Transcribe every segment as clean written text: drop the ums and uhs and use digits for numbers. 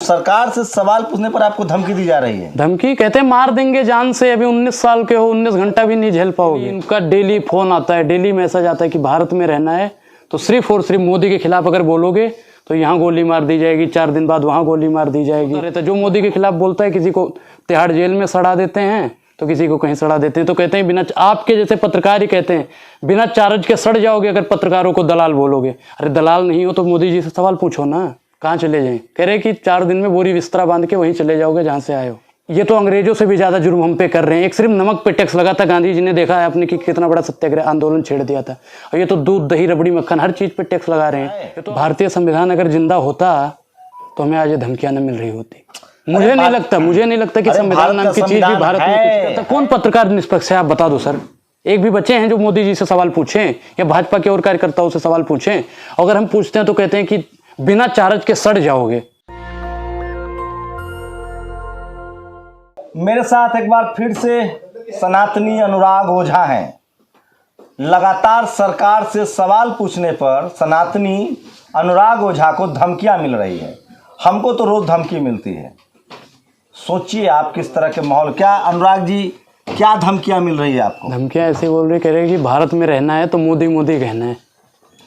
सरकार से सवाल पूछने पर आपको धमकी दी जा रही है। धमकी कहते हैं मार देंगे जान से। अभी 19 साल के हो, 19 घंटा भी नहीं झेल पाओगे। इनका डेली फोन आता है, डेली मैसेज आता है कि भारत में रहना है तो सिर्फ और सिर्फ मोदी के खिलाफ अगर बोलोगे तो यहाँ गोली मार दी जाएगी, 4 दिन बाद वहाँ गोली मार दी जाएगी। तो जो मोदी के खिलाफ बोलता है किसी को तिहाड़ जेल में सड़ा देते हैं तो किसी को कहीं सड़ा देते हैं। तो कहते हैं बिना, आपके जैसे पत्रकार ही कहते हैं बिना चार्ज के सड़ जाओगे अगर पत्रकारों को दलाल बोलोगे। अरे दलाल नहीं हो तो मोदी जी से सवाल पूछो ना, कहाँ चले जाएं। कह रहे कि 4 दिन में बोरी बिस्तरा बांध के वहीं चले जाओगे जहाँ से आए हो। ये तो अंग्रेजों से भी ज़्यादा जुर्म हम पे कर रहे हैं। एक सिर्फ नमक पे टैक्स लगा था, गांधी जी ने देखा है आपने कि कितना बड़ा सत्याग्रह आंदोलन छेड़ दिया था। और ये तो दूध दही रबड़ी मक्खन हर चीज़ पे टैक्स लगा रहे हैं। तो भारतीय संविधान अगर जिंदा होता तो हमें आज धमकियाँ न मिल रही होती। मुझे नहीं लगता कि संविधान नाम की चीज भी भारत में कुछ करता। कौन पत्रकार निष्पक्ष है आप बता दो सर। एक भी बच्चे हैं जो मोदी जी से सवाल पूछें या भाजपा के और कार्यकर्ताओं से सवाल पूछें? अगर हम पूछते हैं तो कहते हैं कि बिना चार्ज के सड़ जाओगे। मेरे साथ एक बार फिर से सनातनी अनुराग ओझा हैं। लगातार सरकार से सवाल पूछने पर सनातनी अनुराग ओझा को धमकियां मिल रही है। हमको तो रोज धमकी मिलती है। सोचिए आप किस तरह के माहौल। क्या अनुराग जी, क्या धमकियां मिल रही है आपको? धमकियां ऐसे बोल रहे, कह रहे कि भारत में रहना है तो मोदी मोदी कहना है।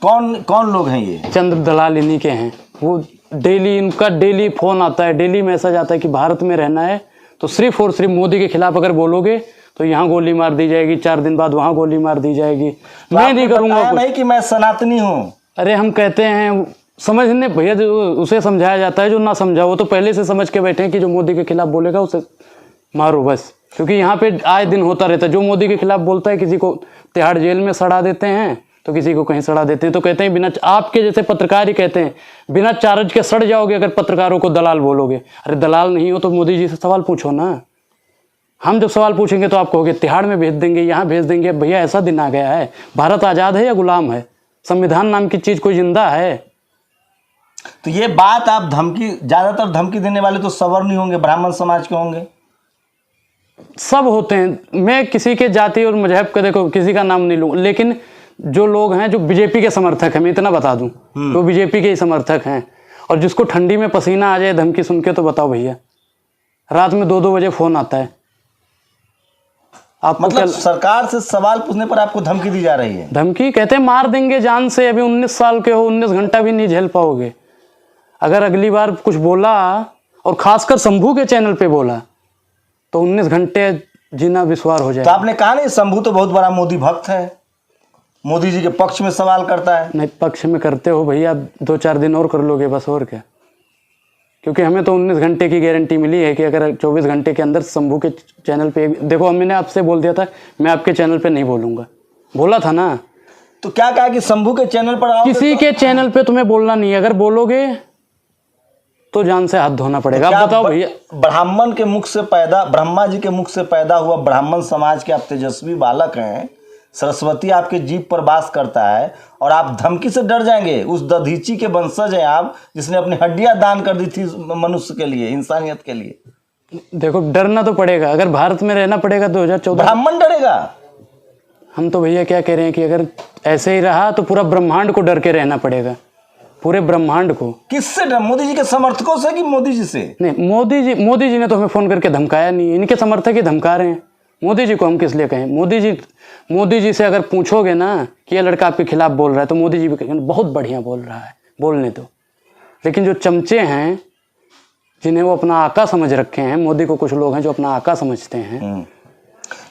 कौन कौन लोग हैं ये? चंद्र दलाल इन्हीं के हैं। वो डेली, इनका डेली फोन आता है, डेली मैसेज आता है कि भारत में रहना है तो सिर्फ और सिर्फ मोदी के खिलाफ अगर बोलोगे तो यहाँ गोली मार दी जाएगी, 4 दिन बाद वहाँ गोली मार दी जाएगी। तो मैं नहीं करूँगा नहीं कि मैं सनातनी हूँ। अरे हम कहते हैं समझने भैया, जो उसे समझाया जाता है, जो ना समझा वो तो पहले से समझ के बैठे हैं कि जो मोदी के खिलाफ बोलेगा उसे मारो बस। क्योंकि यहाँ पे आए दिन होता रहता है। जो मोदी के खिलाफ बोलता है किसी को तिहाड़ जेल में सड़ा देते हैं तो किसी को कहीं सड़ा देते हैं। तो कहते हैं बिना, आपके जैसे पत्रकार ही कहते हैं बिना चार्ज के सड़ जाओगे अगर पत्रकारों को दलाल बोलोगे। अरे दलाल नहीं हो तो मोदी जी से सवाल पूछो ना। हम जब सवाल पूछेंगे तो आप कहोगे तिहाड़ में भेज देंगे, यहाँ भेज देंगे। भैया ऐसा दिन आ गया है, भारत आज़ाद है या गुलाम है? संविधान नाम की चीज़ कोई जिंदा है? तो ये बात आप ज़्यादातर धमकी देने वाले तो सवर्ण होंगे, ब्राह्मण समाज के होंगे। सब होते हैं। मैं किसी के जाति और मजहब का देखो किसी का नाम नहीं लूँ, लेकिन जो लोग हैं जो बीजेपी के समर्थक हैं, मैं इतना बता दूं, तो बीजेपी के ही समर्थक हैं। और जिसको ठंडी में पसीना आ जाए धमकी सुन के तो बताओ भैया, रात में 2-2 बजे फोन आता है। आप मतलब सरकार से सवाल पूछने पर आपको धमकी दी जा रही है? धमकी कहते हैं मार देंगे जान से। अभी 19 साल के हो, 19 घंटा भी नहीं झेल पाओगे। अगर अगली बार कुछ बोला और खासकर शंभू के चैनल पे बोला तो 19 घंटे जीना विश्वास हो जाए। तो आपने कहा नहीं शंभू तो बहुत बड़ा मोदी भक्त है, मोदी जी के पक्ष में सवाल करता है। नहीं, पक्ष में करते हो भैया, 2-4 दिन और कर लोगे बस, और क्या। क्योंकि हमें तो 19 घंटे की गारंटी मिली है कि अगर 24 घंटे के अंदर शंभू के चैनल पे, देखो मैंने आपसे बोल दिया था मैं आपके चैनल पे नहीं बोलूँगा, बोला था ना। तो क्या कहा कि शंभू के चैनल पर किसी के चैनल पे तुम्हें बोलना नहीं है। अगर बोलोगे तो जान से हाथ धोना पड़ेगा। तो आप बताओ भैया, ब्राह्मण के मुख से पैदा, ब्रह्मा जी के मुख से पैदा हुआ ब्राह्मण समाज के आप तेजस्वी बालक हैं। सरस्वती आपके जीभ पर वास करता है और आप धमकी से डर जाएंगे? उस दधीची के वंशज हैं आप, जिसने अपनी हड्डियां दान कर दी थी मनुष्य के लिए, इंसानियत के लिए। देखो डरना तो पड़ेगा। अगर भारत में रहना पड़ेगा 2014। ब्राह्मण डरेगा? हम तो भैया क्या कह रहे हैं कि अगर ऐसे ही रहा तो पूरा ब्रह्मांड को डर के रहना पड़ेगा, पूरे ब्रह्मांड को। किससे डर? मोदी जी के समर्थकों से कि मोदी जी से? नहीं, मोदी जी ने तो हमें फोन करके धमकाया नहीं, इनके समर्थक ही धमका रहे हैं। मोदी जी को हम किस लिए कहें? मोदी जी से अगर पूछोगे ना कि ये लड़का आपके खिलाफ बोल रहा है तो मोदी जी भी कहेंगे बहुत बढ़िया बोल रहा है, बोलने दो। लेकिन जो चमचे हैं जिन्हें वो अपना आका समझ रखे हैं, मोदी को कुछ लोग हैं जो अपना आका समझते हैं,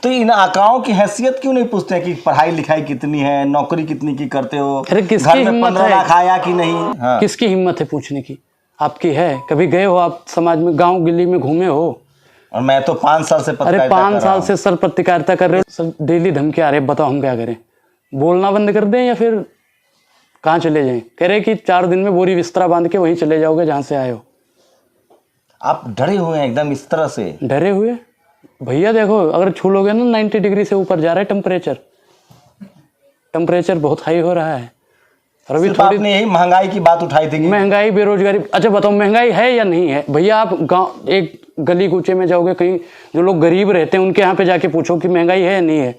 तो इन आकाओं की हैसियत क्यों नहीं पूछते हैं कि पढ़ाई लिखाई कितनी है, नौकरी कितनी की करते हो, अरे किसकी हिम्मत 15 लाख आया कि नहीं? हाँ। किसकी हिम्मत है पूछने की? आपकी है? कभी गए हो आप समाज में, गांव गिल्ली में घूमे हो? और मैं तो 5 साल से अरे 5 साल से सर पत्रकारिता कर रहे हो सर, डेली धमकी आ रहे। बताओ हम क्या करें? बोलना बंद कर दें या फिर कहाँ चले जाएं? कह रहे कि 4 दिन में बोरी बिस्तरा बांध के वहीं चले जाओगे जहाँ से आए हो। आप डरे हुए हैं एकदम इस तरह से? डरे हुए भैया, देखो अगर छू लोगे ना 90 डिग्री से ऊपर जा रहा है टेम्परेचर बहुत हाई हो रहा है। और अभी थोड़ी आपने यही महंगाई की बात उठाई थी, महंगाई बेरोजगारी। अच्छा बताओ महंगाई है या नहीं है? भैया आप गांव एक गली कूचे में जाओगे, कहीं जो लोग गरीब रहते हैं उनके यहाँ पे जाके पूछो कि महंगाई है या नहीं है।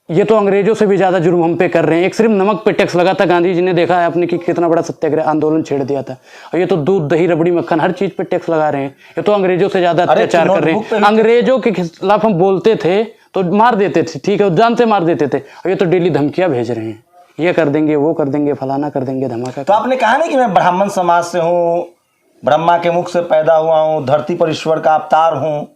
ये तो अंग्रेजों से भी ज़्यादा जुर्म हम पे कर रहे हैं। एक सिर्फ नमक पे टैक्स लगा था, गांधी जी ने देखा है आपने कि कितना बड़ा सत्याग्रह आंदोलन छेड़ दिया था। और ये तो दूध दही रबड़ी मक्खन हर चीज़ पे टैक्स लगा रहे हैं। ये तो अंग्रेजों से ज़्यादा अत्याचार कर रहे हैं। अंग्रेजों के खिलाफ हम बोलते थे तो मार देते थे, ठीक है, जान से मार देते थे। और ये तो डेली धमकियाँ भेज रहे हैं, ये कर देंगे, वो कर देंगे, फलाना कर देंगे, धमाका। तो आपने कहा ना कि मैं ब्राह्मण समाज से हूँ, ब्रह्मा के मुख से पैदा हुआ हूँ, धरती पर ईश्वर का अवतार हूँ।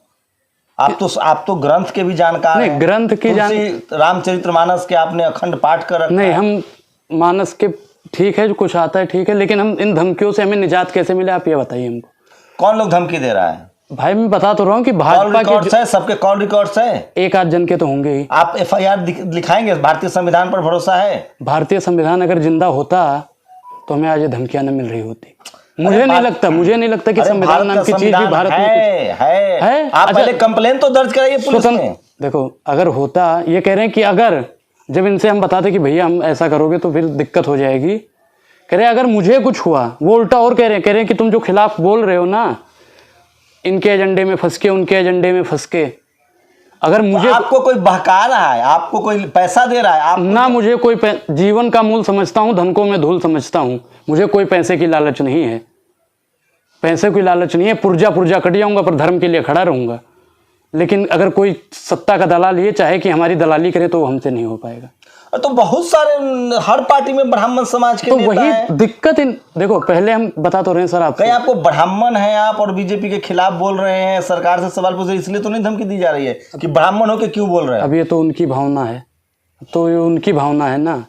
आप तो ग्रंथ के भी जानकार हैं। ग्रंथ की रामचरितमानस के आपने अखंड पाठ कर रखा नहीं, है। हम मानस के ठीक है, जो कुछ आता है ठीक है, लेकिन हम इन धमकियों से हमें निजात कैसे मिले, आप ये बताइए हमको। कौन लोग धमकी दे रहा है? भाई मैं बता तो रहा हूँ कि भाजपा के सबके कॉल रिकॉर्ड्स है, एक आध जन के तो होंगे ही। आप FIR लिखाएंगे? भारतीय संविधान पर भरोसा है? भारतीय संविधान अगर जिंदा होता तो हमें आज धमकियां न मिल रही होती। मुझे नहीं लगता कि संविधान नाम की चीज भी भारत में है। आप पहले कंप्लेन तो दर्ज कराइए पुलिस में। देखो, अगर होता, ये कह रहे हैं कि अगर, जब इनसे हम बताते कि भैया हम ऐसा करोगे तो फिर दिक्कत हो जाएगी, कह रहे अगर मुझे कुछ हुआ, वो उल्टा और कह रहे हैं कि तुम जो खिलाफ बोल रहे हो ना, इनके एजेंडे में फंस के, उनके एजेंडे में फंस के, अगर मुझे तो आपको कोई बहका रहा है, आपको कोई पैसा दे रहा है, आप ना, मुझे कोई जीवन का मूल समझता हूँ, धन को मैं धूल समझता हूँ। मुझे कोई पैसे की लालच नहीं है, पैसे की लालच नहीं है। पुर्जा कट जाऊंगा पर धर्म के लिए खड़ा रहूंगा। लेकिन अगर कोई सत्ता का दलाल ये चाहे कि हमारी दलाली करे तो हमसे नहीं हो पाएगा। तो बहुत सारे हर पार्टी में ब्राह्मण समाज के तो नेता वही हैं। दिक्कत देखो, पहले हम बता तो रहे हैं सर, आप कहीं आपको ब्राह्मण है आप और बीजेपी के खिलाफ बोल रहे हैं, सरकार से सवाल पूछ रहे हैं, इसलिए तो नहीं धमकी दी जा रही है कि ब्राह्मण होके क्यों बोल रहे हैं? अब ये तो उनकी भावना है, तो ये उनकी भावना है ना।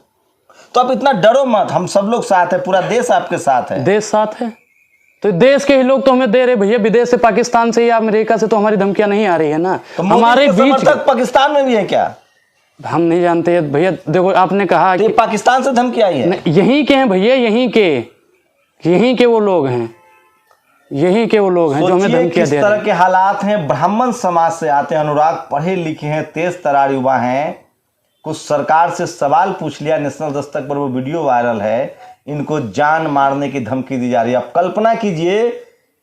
तो आप इतना डरो मत, हम सब लोग साथ है, पूरा देश आपके साथ है। देश साथ है तो देश के ही लोग तो हमें दे रहे भैया। विदेश से, पाकिस्तान से या अमेरिका से तो हमारी धमकियां नहीं आ रही है ना। तो हमारे बीच पाकिस्तान में भी है क्या? हम नहीं जानते भैया। देखो, आपने कहा कि पाकिस्तान से धमकी आई है। यहीं के हैं भैया, यहीं के वो लोग हैं, यहीं के वो लोग हैं जो हमें धमकियां दे रहे हैं। किस तरह के हालात हैं। ब्राह्मण समाज से आते हैं, अनुराग पढ़े लिखे हैं, तेज तरार युवा हैं। कुछ सरकार से सवाल पूछ लिया, नेशनल दस्तक पर वो वीडियो वायरल है, इनको जान मारने की धमकी दी जा रही है। आप कल्पना कीजिए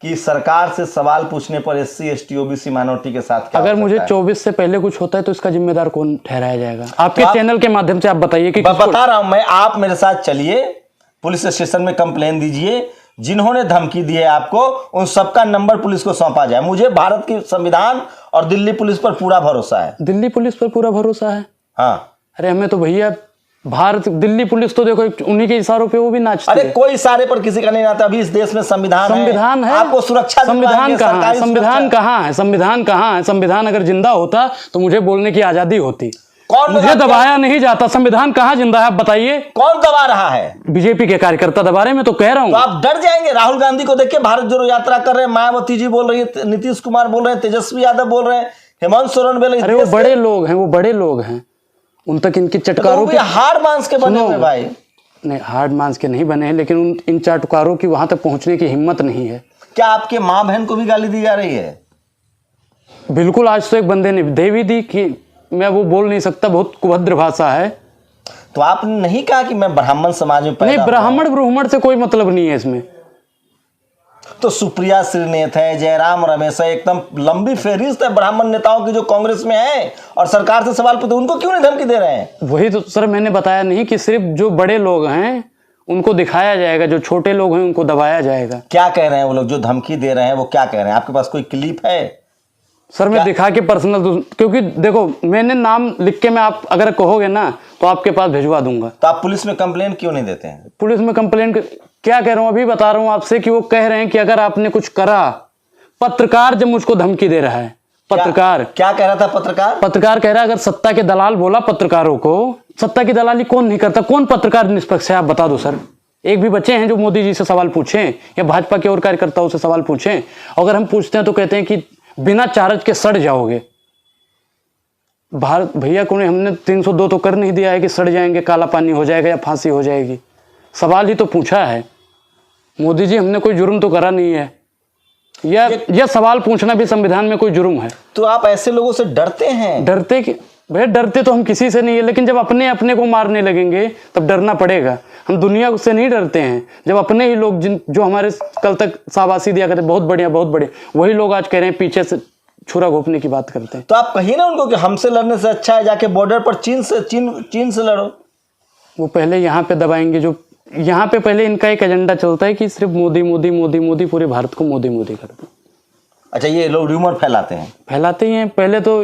कि सरकार से सवाल पूछने पर SC ST OBC माइनॉरिटी के साथ क्या अगर मुझे 24 से पहले कुछ होता है तो इसका जिम्मेदार कौन ठहराया जाएगा? आपके तो चैनल के माध्यम से आप बताइए कि बता रहा हूं मैं, आप मेरे साथ चलिए, पुलिस स्टेशन में कंप्लेन दीजिए, जिन्होंने धमकी दी है आपको उन सबका नंबर पुलिस को सौंपा जाए। मुझे भारत की संविधान और दिल्ली पुलिस पर पूरा भरोसा है। दिल्ली पुलिस पर पूरा भरोसा है? हाँ। अरे हमें तो भैया दिल्ली पुलिस तो देखो उन्हीं के इशारों पे वो भी नाचती है। अरे कोई इशारे पर किसी का नहीं नाता। अभी इस देश में संविधान है, आपको सुरक्षा संविधान कहाँ है? संविधान अगर जिंदा होता तो मुझे बोलने की आजादी होती। मुझे दबाया नहीं जाता। संविधान कहाँ जिंदा है आप बताइए? कौन दबा रहा है? बीजेपी के कार्यकर्ता दबा रहे हैं, मैं तो कह रहा हूँ। तो आप डर जाएंगे। राहुल गांधी को देखिए, भारत जोड़ो यात्रा कर रहे हैं, मायावती जी बोल रही है, नीतीश कुमार बोल रहे हैं, तेजस्वी यादव बोल रहे हैं, हेमंत सोरेन बोल रहे हैं। अरे वो बड़े लोग हैं, उन तक इनकी चटकारों के हार्ड मांस के बने हुए भाई। नहीं, हार्ड मांस के नहीं बने हैं, लेकिन इन चटकारों की वहां तक पहुंचने की हिम्मत नहीं है। क्या आपके माँ बहन को भी गाली दी जा रही है? बिल्कुल। आज तो एक बंदे ने दे भी दी कि मैं वो बोल नहीं सकता, बहुत कुभद्र भाषा है। तो आपने नहीं कहा कि मैं ब्राह्मण समाज में पैदा नहीं, ब्राह्मण से कोई मतलब नहीं है इसमें। तो सुप्रिया श्रीनेत है, जयराम रमेश है, एकदम लंबी फहरिस्त है ब्राह्मण नेताओं की जो कांग्रेस में है और सरकार से सवाल पूछते, उनको क्यों नहीं धमकी दे रहे हैं? वही तो सर मैंने बताया नहीं कि सिर्फ जो बड़े लोग हैं उनको दिखाया जाएगा, जो छोटे लोग हैं उनको दबाया जाएगा। क्या कह रहे हैं वो लोग जो धमकी दे रहे हैं? वो क्या कह रहे हैं? आपके पास कोई क्लिप है? सर मैं दिखा के पर्सनल, क्योंकि देखो मैंने नाम लिख के, मैं आप अगर कहोगे ना तो आपके पास भिजवा दूंगा। तो आप पुलिस में कंप्लेन क्यों नहीं देते हैं? पुलिस में कंप्लेन क्या कह रहा हूं, अभी बता रहा हूं आपसे कि वो कह रहे हैं कि अगर आपने कुछ करा। पत्रकार जब मुझको धमकी दे रहा है, पत्रकार क्या कह रहा था? पत्रकार कह रहा है अगर सत्ता के दलाल बोला पत्रकारों को, सत्ता की दलाली कौन नहीं करता? कौन पत्रकार निष्पक्ष है आप बता दो सर। एक भी बच्चे हैं जो मोदी जी से सवाल पूछें या भाजपा के और कार्यकर्ताओं से सवाल पूछें? अगर हम पूछते हैं तो कहते हैं कि बिना चार्ज के सड़ जाओगे। भारत भैया को हमने 302 तो कर नहीं दिया है कि सड़ जाएंगे, काला पानी हो जाएगा या फांसी हो जाएगी। सवाल ही तो पूछा है। मोदी जी हमने कोई जुर्म तो करा नहीं है। यह सवाल पूछना भी संविधान में कोई जुर्म है? तो आप ऐसे लोगों से डरते हैं? डरते कि भैया डरते तो हम किसी से नहीं है, लेकिन जब अपने अपने को मारने लगेंगे तब डरना पड़ेगा। हम दुनिया से नहीं डरते हैं। जब अपने ही लोग जो हमारे कल तक शाबाशी दिया करते बहुत बढ़िया बहुत बढ़िया, वही लोग आज कह रहे हैं पीछे से छुरा घोंपने की बात करते हैं। तो आप कहिए ना उनको कि हमसे लड़ने से अच्छा है जाके बॉर्डर पर चीन से लड़ो। वो पहले यहाँ पे दबाएंगे, जो यहाँ पे पहले इनका एक एजेंडा चलता है कि सिर्फ मोदी मोदी मोदी मोदी, पूरे भारत को मोदी मोदी कर दो। अच्छा, ये लोग र्यूमर फैलाते ही हैं। पहले तो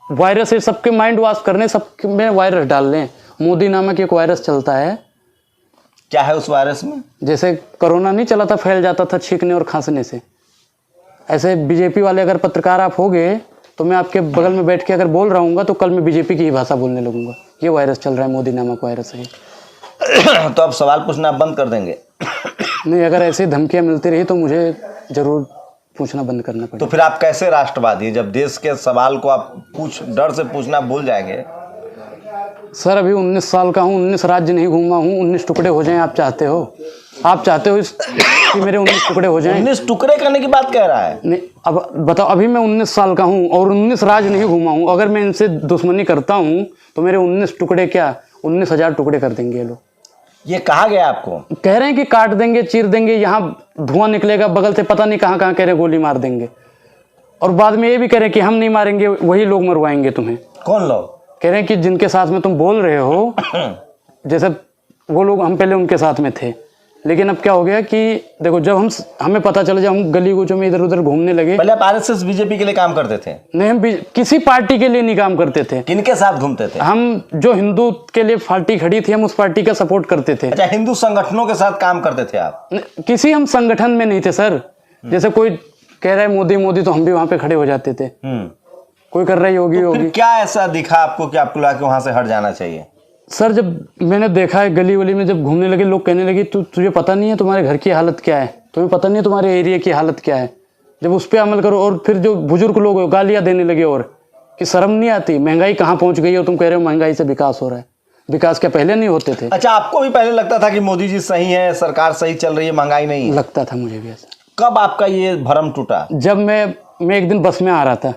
वायरस है, सबके माइंड वॉश करने, सब में वायरस डाल रहे हैं। मोदी नामक एक वायरस चलता है। क्या है उस वायरस में? जैसे कोरोना नहीं चला था, फैल जाता था छींकने और खांसने से, ऐसे बीजेपी वाले अगर पत्रकार आप होगे तो मैं आपके बगल में बैठ के अगर बोल रहा हूँ तो कल मैं बीजेपी की ही भाषा बोलने लगूंगा। ये वायरस चल रहा है, मोदी नामक वायरस है। तो आप सवाल पूछना बंद कर देंगे? नहीं, अगर ऐसी धमकियाँ मिलती रही तो मुझे जरूर पूछना बंद करना पड़ेगा। तो फिर आप कैसे राष्ट्रवादी, जब देश के सवाल को आप डर से पूछना भूल जाएंगे? सर अभी 19 साल का हूँ, 19 राज्य नहीं घूमा हूँ। 19 टुकड़े हो जाएं आप चाहते हो? आप चाहते हो कि मेरे 19 टुकड़े हो जाएं? 19 टुकड़े करने की बात कह रहा है? नहीं, अब बताओ, अभी मैं 19 साल का हूँ और 19 राज्य नहीं घूमा हूँ। अगर मैं इनसे दुश्मनी करता हूँ तो मेरे 19 टुकड़े क्या 19,000 टुकड़े कर देंगे ये लोग। ये कहा गया आपको? कह रहे हैं कि काट देंगे, चीर देंगे, यहाँ धुआं निकलेगा, बगल से पता नहीं कहाँ कहाँ कह रहे गोली मार देंगे। और बाद में ये भी कह रहे हैं कि हम नहीं मारेंगे, वही लोग मरवाएंगे तुम्हें। कौन लोग? कह रहे हैं कि जिनके साथ में तुम बोल रहे हो, जैसे वो लोग, हम पहले उनके साथ में थे, लेकिन अब क्या हो गया कि देखो, जब हमें पता चला, जब हम गली कूचों में इधर उधर घूमने लगे। पहले आप आरएसएस बीजेपी के लिए काम करते थे? नहीं, हम किसी पार्टी के लिए नहीं काम करते थे। किनके साथ घूमते थे? हम जो हिंदू के लिए पार्टी खड़ी थी, हम उस पार्टी का सपोर्ट करते थे। अच्छा, हिंदू संगठनों के साथ काम करते थे आप? किसी हम संगठन में नहीं थे सर। जैसे कोई कह रहा है मोदी मोदी तो हम भी वहां पे खड़े हो जाते थे। कोई कर रहा है योगी योगी। क्या ऐसा दिखा आपको कि आपको लगा कि वहां से हट जाना चाहिए? सर जब मैंने देखा है गली वली में जब घूमने लगे, लोग कहने लगे तुझे पता नहीं है तुम्हारे घर की हालत क्या है, तुम्हें पता नहीं है तुम्हारे एरिया की हालत क्या है। जब उस पर अमल करो, और फिर जो बुजुर्ग लोग हो गालियां देने लगे, और कि शर्म नहीं आती, महंगाई कहाँ पहुंच गई है, तुम कह रहे हो महंगाई से विकास हो रहा है। विकास क्या पहले नहीं होते थे? अच्छा, आपको भी पहले लगता था कि मोदी जी सही है, सरकार सही चल रही है, महंगाई नहीं है? लगता था मुझे भी ऐसा। कब आपका ये भ्रम टूटा? जब मैं एक दिन बस में आ रहा था,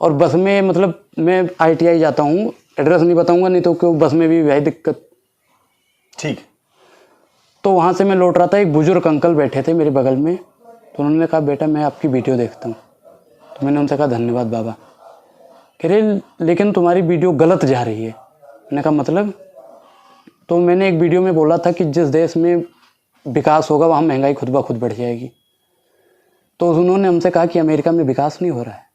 और बस में मतलब मैं ITI जाता हूँ, एड्रेस नहीं बताऊंगा नहीं तो क्यों, बस में भी भाई दिक्कत। ठीक। तो वहाँ से मैं लौट रहा था, एक बुजुर्ग अंकल बैठे थे मेरे बगल में, तो उन्होंने कहा बेटा मैं आपकी वीडियो देखता हूँ। तो मैंने उनसे कहा धन्यवाद बाबा। कह रहे लेकिन तुम्हारी वीडियो गलत जा रही है। मैंने कहा मतलब? तो मैंने एक वीडियो में बोला था कि जिस देश में विकास होगा वहाँ महंगाई खुद ब खुद बढ़ जाएगी। तो उन्होंने हमसे कहा कि अमेरिका में विकास नहीं हो रहा है,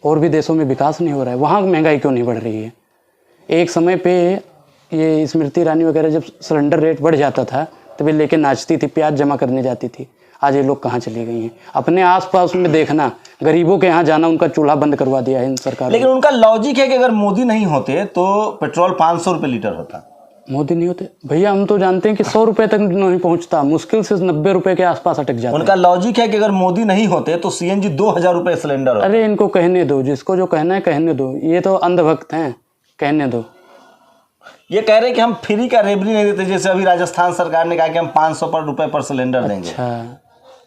और भी देशों में विकास नहीं हो रहा है, वहाँ महंगाई क्यों नहीं बढ़ रही है? एक समय पे ये स्मृति ईरानी वगैरह जब सिलेंडर रेट बढ़ जाता था तब ये लेके नाचती थी, प्याज जमा करने जाती थी। आज ये लोग कहाँ चली गई हैं? अपने आसपास में देखना, गरीबों के यहाँ जाना, उनका चूल्हा बंद करवा दिया है इन सरकार। लेकिन उनका लॉजिक है कि अगर मोदी नहीं होते तो पेट्रोल 500 रुपये लीटर होता। मोदी नहीं होते भैया, हम तो जानते हैं कि 100 रुपये तक नहीं पहुँचता, मुश्किल से 90 रुपये के आसपास अटक जाता है। उनका लॉजिक है कि अगर मोदी नहीं होते तो CNG 2000 रुपये सिलेंडर होता। अरे इनको कहने दो, जिसको जो कहना है कहने दो, ये तो अंधभक्त हैं, कहने दो। ये कह रहे हैं कि हम फ्री का रेवड़ी नहीं देते, जैसे अभी राजस्थान सरकार ने कहा कि हम 500 रुपये पर सिलेंडर देंगे। अच्छा,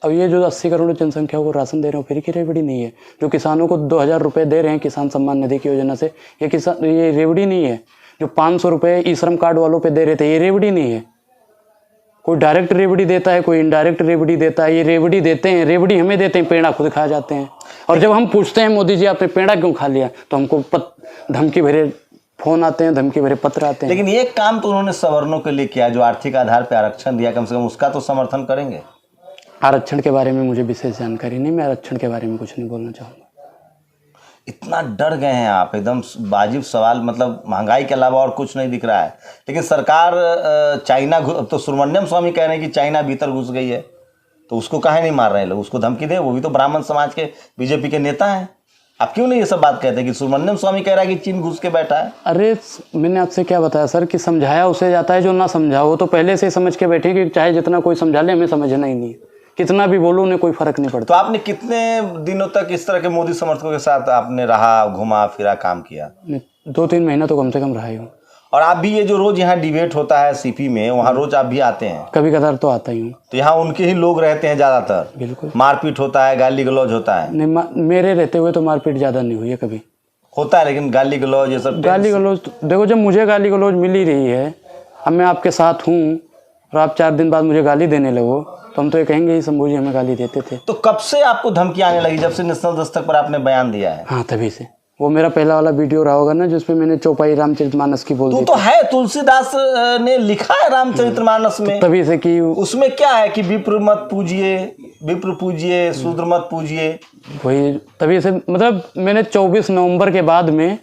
अब ये जो 80 करोड़ जनसंख्या को राशन दे रहे हो, फ्री की रेवड़ी नहीं है। जो किसानों को 2000 रुपये दे रहे हैं किसान सम्मान निधि की योजना से, ये रेवड़ी नहीं है। जो 500 रुपये ई श्रम कार्ड वालों पे दे रहे थे, ये रेवड़ी नहीं है। कोई डायरेक्ट रेवड़ी देता है, कोई इनडायरेक्ट रेवड़ी देता है। ये रेवड़ी देते हैं, रेवड़ी हमें देते हैं, पेड़ा खुद खा जाते हैं। और जब हम पूछते हैं मोदी जी आपने पेड़ा क्यों खा लिया, तो हमको धमकी भरे फोन आते हैं, धमकी भरे पत्र आते हैं। लेकिन ये काम तो उन्होंने सवर्णों के लिए किया, जो आर्थिक आधार पर आरक्षण दिया, कम से कम उसका तो समर्थन करेंगे। आरक्षण के बारे में मुझे विशेष जानकारी नहीं, मैं आरक्षण के बारे में कुछ नहीं बोलना चाहूँगा। इतना डर गए हैं आप, एकदम वाजिब सवाल, मतलब महंगाई के अलावा और कुछ नहीं दिख रहा है। लेकिन सरकार चाइना, तो सुब्रमण्यम स्वामी कह रहे हैं कि चाइना भीतर घुस गई है, तो उसको काहे नहीं मार रहे हैं लोग? उसको धमकी दे, वो भी तो ब्राह्मण समाज के बीजेपी के नेता हैं। आप क्यों नहीं ये सब बात कहते कि सुब्रमण्यम स्वामी कह रहा है कि चीन घुस के बैठा है? अरे मैंने आपसे क्या बताया सर कि समझाया उसे जाता है, जो ना समझा वो तो पहले से ही समझ के बैठे कि चाहे जितना कोई समझा ले हमें समझना ही नहीं, कितना भी बोलो उन्हें कोई फर्क नहीं पड़ता। तो आपने कितने दिनों तक इस तरह के मोदी समर्थकों के साथ आपने रहा, घुमा फिरा, काम किया? 2-3 महीना तो कम से कम रहा ही हूँ। और आप भी ये जो रोज यहाँ डिबेट होता है CP में, वहाँ रोज आप भी आते हैं? कभी कदार तो आता ही हूँ। तो यहाँ उनके ही लोग रहते हैं ज़्यादातर? बिल्कुल। मारपीट होता है, गाली गलौज होता है? नहीं, मेरे रहते हुए तो मारपीट ज़्यादा नहीं हुई है कभी। होता है लेकिन गाली गलौज ये सब? गाली गलौज देखो, जब मुझे गाली गलौज मिल ही रही है, अब मैं आपके साथ हूँ और आप 4 दिन बाद मुझे गाली देने लगो, तो हम तो ये कहेंगे ही शंभू जी हमें गाली देते थे। तो कब से आपको धमकी आने लगी, जब से नेशनल दस्तक पर आपने बयान दिया है? हाँ तभी से। वो मेरा पहला वाला वीडियो रहा होगा ना जिसपे मैंने चौपाई रामचरितमानस की बोल दी तो है तुलसीदास ने लिखा है रामचरितमानस में, तभी से कि उसमें क्या है कि विप्र मत पूजिए, विप्र पूजिए, शूद्र मत पूजिए। वही तभी से मतलब मैंने 24 नवंबर के बाद में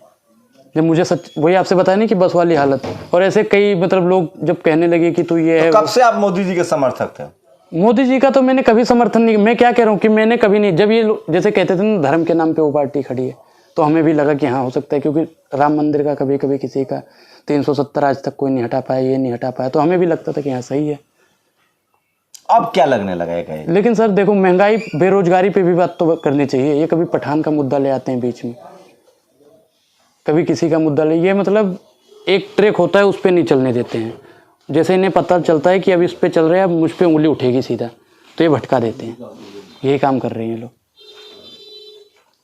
जब मुझे सच वही आपसे बताया नहीं कि बस वाली हालत, और ऐसे कई मतलब लोग जब कहने लगे कि तू ये है। कब से आप मोदी जी के समर्थक थे? मोदी जी का तो मैंने कभी समर्थन नहीं, मैं क्या कह रहा हूँ कि मैंने कभी नहीं, जब ये जैसे कहते थे ना धर्म के नाम पे वो पार्टी खड़ी है, तो हमें भी लगा कि हाँ हो सकता है, क्योंकि राम मंदिर का कभी कभी किसी का 370 आज तक कोई नहीं हटा पाया, ये नहीं हटा पाया, तो हमें भी लगता था कि हाँ सही है। अब क्या लगने लगा है? लेकिन सर देखो महंगाई बेरोजगारी पे भी बात तो करनी चाहिए। ये कभी पठान का मुद्दा ले आते हैं बीच में, कभी किसी का मुद्दा ले, ये मतलब एक ट्रैक होता है उस पर नहीं चलने देते हैं। जैसे इन्हें पता चलता है कि अब इस पे चल रहे हैं, अब मुझ पे उंगली उठेगी सीधा, तो ये भटका देते हैं। यही काम कर रहे हैं लोग।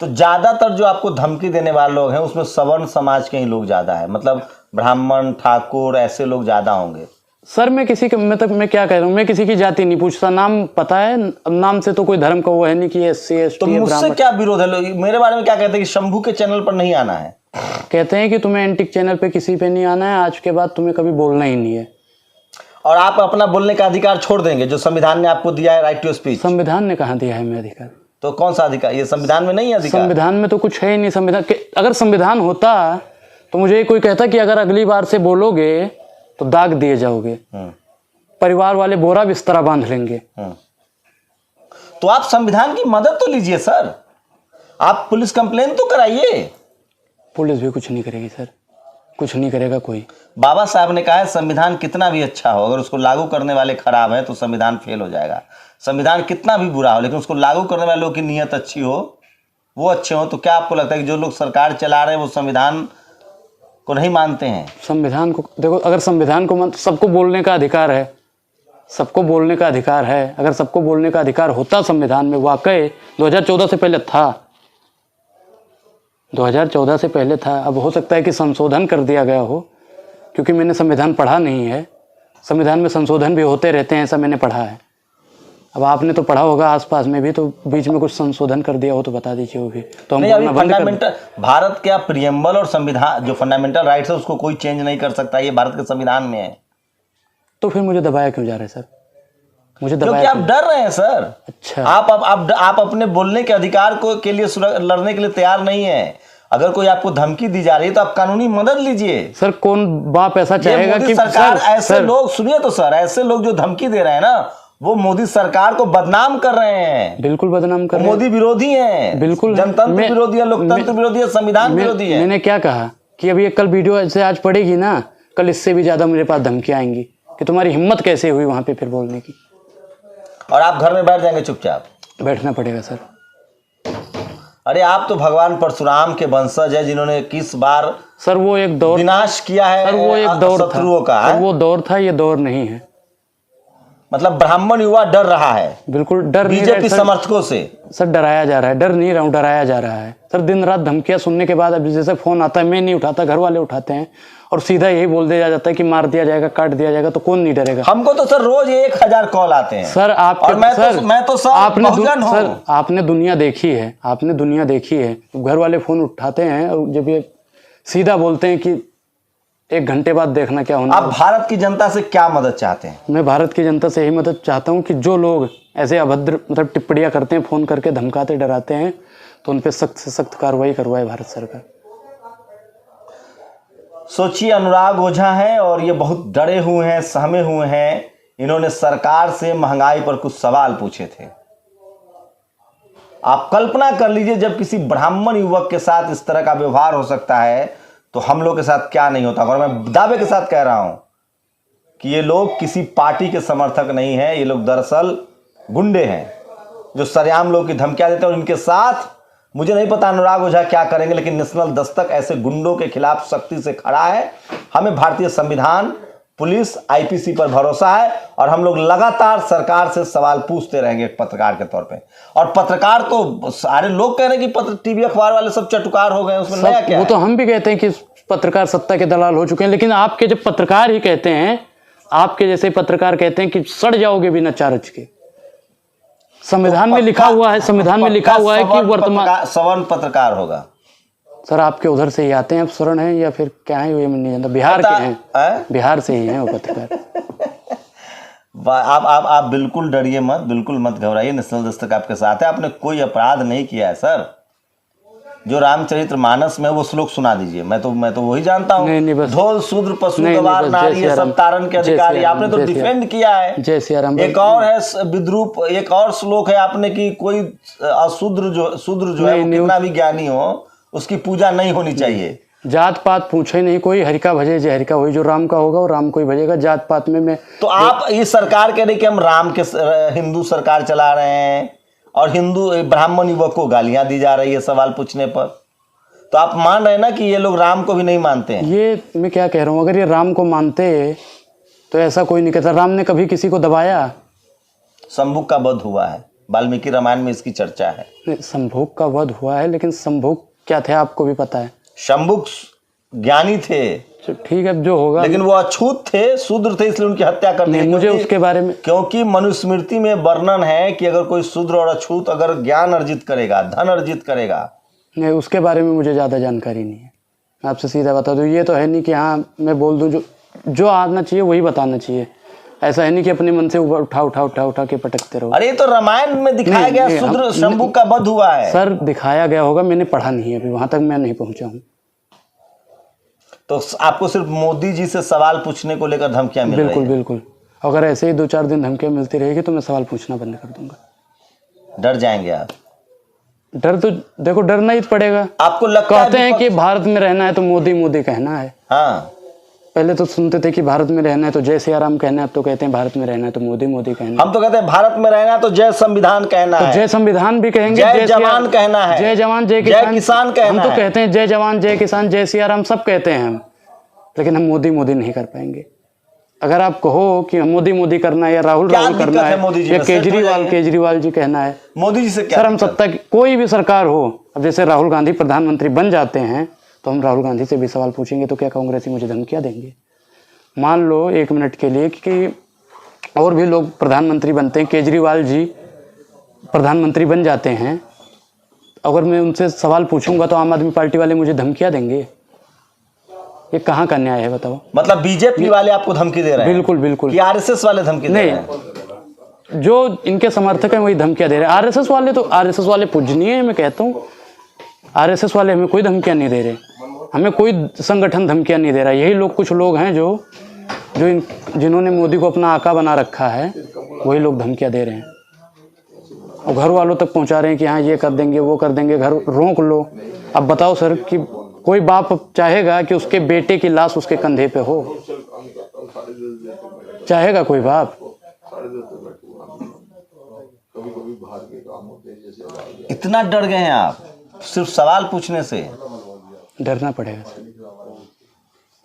तो ज्यादातर जो आपको धमकी देने वाले लोग हैं उसमें सवर्ण समाज के ही लोग ज्यादा है, मतलब ब्राह्मण ठाकुर ऐसे लोग ज्यादा होंगे। सर मैं किसी के मतलब मैं क्या कह रहा हूँ, मैं किसी की जाति नहीं पूछता, नाम पता है, अब नाम से तो कोई धर्म का वो है नहीं कि SC ST तो मुझसे क्या विरोध है? लोग मेरे बारे में क्या कहते हैं कि शंभू के चैनल पर नहीं आना है, कहते हैं कि तुम्हें एंटिक चैनल पे किसी पे नहीं आना है, आज के बाद तुम्हें कभी बोलना ही नहीं है, और आप अपना बोलने का अधिकार छोड़ देंगे जो संविधान ने आपको दिया है, राइट टू स्पीच। संविधान ने कहाँ दिया है हमें अधिकार? तो कौन सा अधिकार? ये संविधान में नहीं है अधिकार। संविधान में तो कुछ है ही नहीं। संविधान अगर संविधान होता तो मुझे कोई कहता कि अगर अगली बार से बोलोगे तो दाग दिए जाओगे, परिवार वाले बोरा बिस्तरा बांध लेंगे। तो आप संविधान की मदद तो लीजिए सर, आप पुलिस कंप्लेन तो कराइए। पुलिस भी कुछ नहीं करेगी सर, कुछ नहीं करेगा कोई। बाबा साहब ने कहा है संविधान कितना भी अच्छा हो, अगर उसको लागू करने वाले खराब हैं तो संविधान फेल हो जाएगा। संविधान कितना भी बुरा हो लेकिन उसको लागू करने वाले लोगों की नीयत अच्छी हो, वो अच्छे हो, तो क्या आपको लगता है कि जो लोग सरकार चला रहे हैं वो संविधान को नहीं मानते हैं? संविधान को देखो, अगर संविधान को मान, सबको बोलने का अधिकार है, सबको बोलने का अधिकार है। अगर सबको बोलने का अधिकार होता संविधान में, वाकई 2014 से पहले था, 2014 से पहले था। अब हो सकता है कि संशोधन कर दिया गया हो, क्योंकि मैंने संविधान पढ़ा नहीं है। संविधान में संशोधन भी होते रहते हैं, ऐसा मैंने पढ़ा है। अब आपने तो पढ़ा होगा आसपास में भी, तो बीच में कुछ संशोधन कर दिया हो तो बता दीजिए वो भी, तो हम नहीं, अभी फंडामेंटल भारत का प्रियम्बल और संविधान जो फंडामेंटल राइट्स है उसको कोई चेंज नहीं कर सकता, ये भारत के संविधान में है। तो फिर मुझे दबाया क्यों जा रहा है सर? मुझे दबाया क्योंकि आप डर रहे हैं सर। अच्छा, आप अपने बोलने के अधिकार को के लिए लड़ने के लिए तैयार नहीं है। अगर कोई आपको धमकी दी जा रही है तो आप कानूनी मदद लीजिए। सर कौन बाप ऐसा चाहेगा कि सरकार ऐसे लोग, सुनिए तो सर, ऐसे लोग जो धमकी दे रहे हैं ना वो मोदी सरकार को बदनाम कर रहे हैं। बिल्कुल बदनाम कर रहे हैं। मोदी विरोधी हैं, बिल्कुल जनतंत्र विरोधी है, लोकतंत्र विरोधी है, संविधान विरोधी है। मैंने क्या कहा कि अब ये कल वीडियो ऐसे आज पड़ेगी ना, कल इससे भी ज्यादा मेरे पास धमकी आएंगी कि तुम्हारी हिम्मत कैसे हुई वहां पे फिर बोलने की, और आप घर में बैठ जाएंगे चुपचाप? बैठना पड़ेगा सर। अरे आप तो भगवान परशुराम के वंशज है जिन्होंने किस बार सर वो एक दौर विनाश किया है, सर वो एक दौर शत्रुओं का, वो दौर था, ये दौर नहीं है। मतलब ब्राह्मण युवा डर रहा है, बिल्कुल डर नहीं बीजेपी समर्थकों से। सर डराया जा रहा है, डर नहीं रहा हूँ, डराया जा रहा है सर। दिन रात धमकियां सुनने के बाद अब जैसे फोन आता है, मैं नहीं उठाता, घर वाले उठाते हैं, और सीधा यही बोल दिया जाता है कि मार दिया जाएगा, काट दिया जाएगा, तो कौन नहीं डरेगा? हमको तो सर रोज 1000 कॉल आते हैं सर। आपके मैं तो सर आपने दुनिया देखी है, आपने दुनिया देखी है। घर वाले फोन उठाते हैं और जब ये सीधा बोलते हैं कि 1 घंटे बाद देखना क्या होना। आप भारत की जनता से क्या मदद चाहते हैं? मैं भारत की जनता से यही मदद चाहता हूं कि जो लोग ऐसे अभद्र मतलब टिप्पणियां करते हैं, फोन करके धमकाते डराते हैं, तो उन पे सख्त से सख्त कार्रवाई करवाए भारत सरकार। सोचिए, अनुराग ओझा हैं और ये बहुत डरे हुए हैं, सहमे हुए हैं। इन्होंने सरकार से महंगाई पर कुछ सवाल पूछे थे। आप कल्पना कर लीजिए जब किसी ब्राह्मण युवक के साथ इस तरह का व्यवहार हो सकता है तो हम लोग के साथ क्या नहीं होता। और मैं दावे के साथ कह रहा हूं कि ये लोग किसी पार्टी के समर्थक नहीं हैं, ये लोग दरअसल गुंडे हैं जो सरेआम लोग की धमकियां देते हैं। और इनके साथ मुझे नहीं पता अनुराग ओझा क्या करेंगे, लेकिन नेशनल दस्तक ऐसे गुंडों के खिलाफ सख्ती से खड़ा है। हमें भारतीय संविधान, पुलिस, IPC पर भरोसा है और हम लोग लगातार सरकार से सवाल पूछते रहेंगे एक पत्रकार के तौर पे। और पत्रकार तो सारे लोग कह रहे हैं कि टीवी अखबार वाले सब चटुकार हो गए, उसमें नया क्या है? वो तो हम भी कहते हैं कि पत्रकार सत्ता के दलाल हो चुके हैं, लेकिन आपके जब पत्रकार ही कहते हैं, आपके जैसे पत्रकार कहते हैं कि सड़ जाओगे बिना चार्ज के, संविधान में लिखा हुआ है, संविधान में लिखा हुआ है कि वर्तमान सवर्ण पत्रकार होगा। सर आपके उधर से ही आते हैं, आप स्वर्ण हैं या फिर क्या है, ये नहीं जानता। बिहार के हैं, बिहार से ही हैं वो पत्रकार। आप बिल्कुल डरिए मत, बिल्कुल मत घबराइए। नेशनल दस्तक आपके साथ है। आपने कोई अपराध नहीं किया है सर। जो रामचरितमानस में वो श्लोक सुना दीजिए। मैं तो वही जानता हूँ। ढोल शूद्र पशु गवार नारी ये सब तारण के अधिकारी। आपने तो डिफेंड किया है। जय सिया राम। एक और है विद्रूप, एक और श्लोक है आपने कि कोई शूद्र जो है वो कितना भी ज्ञानी हो उसकी पूजा नहीं होनी चाहिए। जात पात पूछे नहीं कोई, हरिका भजे जय हरिका, वही जो राम का होगा वो राम को ही भजेगा। जात पात में मैं तो आप इस सरकार कह रहे कि हम राम के हिंदू सरकार चला रहे हैं और हिंदू ब्राह्मण युवक को गालियां दी जा रही है सवाल पूछने पर, तो आप मान रहे हैं ना कि ये लोग राम को भी नहीं मानते हैं। ये मैं क्या कह रहा हूँ, अगर ये राम को मानते तो ऐसा कोई नहीं कहता। राम ने कभी किसी को दबाया? शंभुक का वध हुआ है, वाल्मीकि रामायण में इसकी चर्चा है। शंभुक का वध हुआ है, लेकिन शंभुक क्या थे आपको भी पता है। शंभुक ज्ञानी थे, ठीक है जो होगा, लेकिन वो अछूत थे, शूद्र थे, इसलिए उनकी हत्या कर दी। मुझे उसके बारे में, क्योंकि मनुस्मृति में वर्णन है कि अगर कोई शूद्र और अछूत अगर ज्ञान अर्जित करेगा, धन अर्जित करेगा। नहीं, उसके बारे में मुझे ज़्यादा जानकारी नहीं है। मैं आपसे सीधा बता दूँ, ये तो है नहीं कि हाँ मैं बोल दूँ जो आना चाहिए वही बताना चाहिए। ऐसा है नहीं कि अपने मन से उठा के पटकते रहो। अरे तो रामायण में दिखाया गया शूद्र शंभुक का वध हुआ है। सर दिखाया गया होगा, मैंने पढ़ा नहीं है, अभी वहां तक मैं नहीं पहुंचा हूँ। तो आपको सिर्फ मोदी जी से सवाल पूछने को लेकर धमकियां मिल रही हैं? बिल्कुल। अगर ऐसे ही 2-4 दिन धमकियां मिलती रहेगी तो मैं सवाल पूछना बंद कर दूंगा। डर जाएंगे आप? डर तो देखो, डरना ही पड़ेगा। आपको लगता कहते हैं कि भारत में रहना है तो मोदी मोदी कहना है। हाँ, पहले तो सुनते थे कि भारत में रहना है तो जय सिया राम कहना है, अब तो कहते हैं भारत में रहना है तो मोदी मोदी कहना है। हम तो कहते हैं भारत में रहना है तो जय संविधान कहना है, जय संविधान भी कहेंगे, जय जवान कहना है, जय जवान जय किसान कहना है। हम तो कहते हैं जय जवान जय किसान जय सिया राम सब कहते हैं हम, लेकिन हम मोदी मोदी नहीं कर पाएंगे। अगर आप कहो कि मोदी मोदी करना है या राहुल करना है या केजरीवाल जी कहना है, मोदी जी से क्या सर हम सत्ता की कोई भी सरकार हो, अब जैसे राहुल गांधी प्रधानमंत्री बन जाते हैं तो हम राहुल गांधी से भी सवाल पूछेंगे तो क्या कांग्रेसी मुझे धमकियां देंगे? मान लो 1 मिनट के लिए कि और भी लोग प्रधानमंत्री बनते हैं, केजरीवाल जी प्रधानमंत्री बन जाते हैं, अगर मैं उनसे सवाल पूछूंगा तो आम आदमी पार्टी वाले मुझे धमकियां देंगे? ये कहाँ का न्याय है बताओ? मतलब बीजेपी वाले आपको धमकी दे रहे हैं? बिल्कुल। कि आरएसएस वाले धमकी दे रहे हैं? नहीं, जो इनके समर्थक हैं वही धमकियां दे रहे हैं। आरएसएस वाले पूजनीय है, मैं कहता हूँ आरएसएस वाले हमें कोई धमकियां नहीं दे रहे, हमें कोई संगठन धमकियां नहीं दे रहा। यही लोग, कुछ लोग हैं जो जिन्होंने मोदी को अपना आका बना रखा है, वही लोग धमकियां दे रहे हैं और घर वालों तक पहुंचा रहे हैं कि हाँ ये कर देंगे वो कर देंगे, घर रोक लो। अब बताओ सर कि कोई बाप चाहेगा कि उसके बेटे की लाश उसके कंधे पे हो? चाहेगा कोई बाप? इतना डर गए हैं आप सिर्फ सवाल पूछने से? डरना पड़ेगा सर,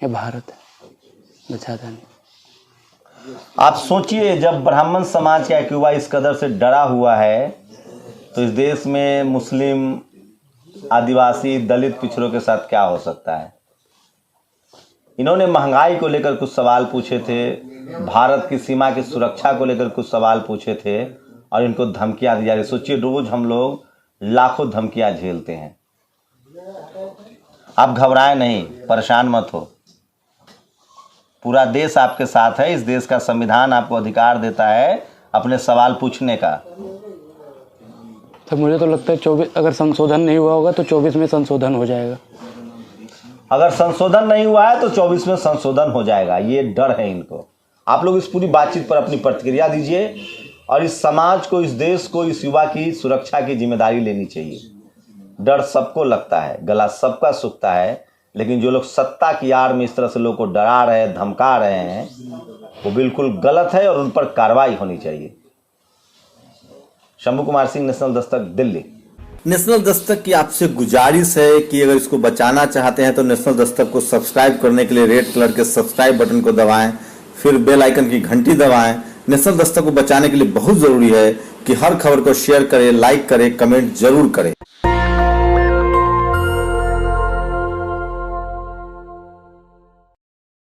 ये भारत है, ज़्यादा नहीं। आप सोचिए, जब ब्राह्मण समाज का एक युवा इस कदर से डरा हुआ है तो इस देश में मुस्लिम, आदिवासी, दलित पिछड़ों के साथ क्या हो सकता है? इन्होंने महंगाई को लेकर कुछ सवाल पूछे थे, भारत की सीमा की सुरक्षा को लेकर कुछ सवाल पूछे थे और इनको धमकियां दी जा रही। सोचिए, रोज हम लोग लाखों धमकियां झेलते हैं। आप घबराएं नहीं, परेशान मत हो, पूरा देश आपके साथ है। इस देश का संविधान आपको अधिकार देता है अपने सवाल पूछने का। तो मुझे तो लगता है 24, अगर संशोधन नहीं हुआ होगा तो 24 में संशोधन हो जाएगा। अगर संशोधन नहीं हुआ है तो 24 में संशोधन हो जाएगा, ये डर है इनको। आप लोग इस पूरी बातचीत पर अपनी प्रतिक्रिया दीजिए और इस समाज को, इस देश को, इस युवा की सुरक्षा की जिम्मेदारी लेनी चाहिए। डर सबको लगता है, गला सबका सूखता है, लेकिन जो लोग सत्ता की आड़ में इस तरह से लोगों को डरा रहे हैं, धमका रहे हैं, वो बिल्कुल गलत है और उन पर कार्रवाई होनी चाहिए। शंभू कुमार सिंह, नेशनल दस्तक, दिल्ली। नेशनल दस्तक की आपसे गुजारिश है कि अगर इसको बचाना चाहते हैं तो नेशनल दस्तक को सब्सक्राइब करने के लिए रेड कलर के सब्सक्राइब बटन को दबाएं, फिर बेल आइकन की घंटी दबाएं। नेशनल दस्तक को बचाने के लिए बहुत जरूरी है कि हर खबर को शेयर करें, लाइक करें, कमेंट जरूर करें।